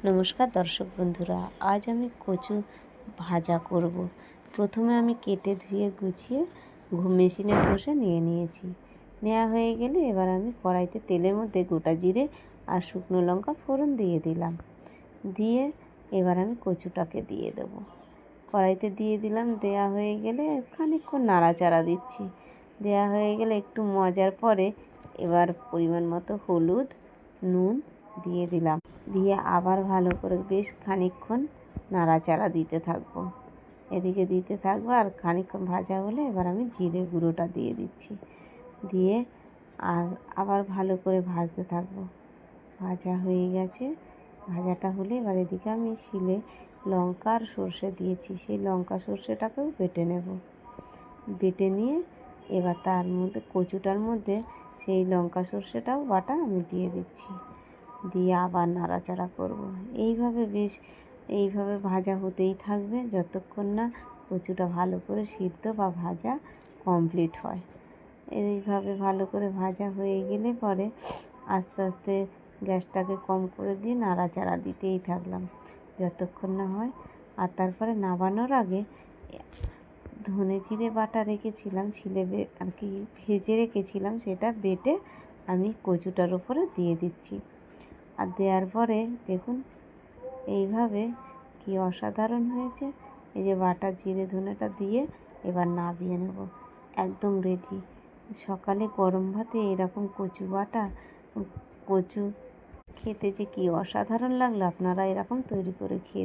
নমস্কার দর্শক বন্ধুরা, আজ আমি কচু ভাজা করব। প্রথমে আমি কেটে ধুয়ে গুছিয়ে মেশিনে বসে নিয়েছি। নেওয়া হয়ে গেলে এবার আমি কড়াইতে তেলের মধ্যে গোটা জিরে আর শুকনো লঙ্কা ফোড়ন দিয়ে দিলাম। দিয়ে এবার আমি কচুটাকে দিয়ে দেব। কড়াইতে দিয়ে দিলাম। দেয়া হয়ে গেলে খানিকক্ষণ নাড়াচাড়া দিচ্ছি। দেয়া হয়ে গেলে একটু মজার পরে এবার পরিমাণ মতো হলুদ, নুন দিয়ে দিলাম। দিয়ে আবার ভালো করে বেশ খানিকক্ষণ নাড়াচাড়া দিতে থাকবো। এদিকে দিতে থাকবো আর খানিকক্ষণ ভাজা হলে এবার আমি জিরে গুঁড়োটা দিয়ে দিচ্ছি। দিয়ে আর আবার ভালো করে ভাজতে থাকবো। ভাজা হয়ে গেছে। ভাজাটা হলে এবার এদিকে আমি শিলে লঙ্কা আর সর্ষে দিয়েছি, সেই লঙ্কা সর্ষেটাকেও বেটে নেব। বেটে নিয়ে এবার তার মধ্যে কচুটার মধ্যে সেই লঙ্কা সর্ষেটাও বাটা আমি দিয়ে দিচ্ছি। দিয়ে আবার নাড়াচাড়া করব। এইভাবে ভাজা হতেই থাকবে যতক্ষণ না কচুটা ভালো করে সিদ্ধ বা ভাজা কমপ্লিট হয়। এইভাবে ভালো করে ভাজা হয়ে গেলে পরে আস্তে আস্তে গ্যাসটাকে কম করে দিয়ে নাড়াচাড়া দিতেই থাকলাম যতক্ষণ না হয়। আর তারপরে নামানোর আগে ধনে জিরে বাটা রেখেছিলাম, শিলে আর কি ভেজে রেখেছিলাম, সেটা বেটে আমি কচুটার উপরে দিয়ে দিচ্ছি। আর দেওয়ার পরে দেখুন এইভাবে কি অসাধারণ হয়েছে। এই যে বাটা জিরে ধনেটা দিয়ে এবার নামিয়ে নেব। একদম রেডি। সকালে গরম ভাতে এরকম কচু বাটা কচু খেতে যে কি অসাধারণ লাগলো, আপনারা এরকম তৈরি করে খেয়ে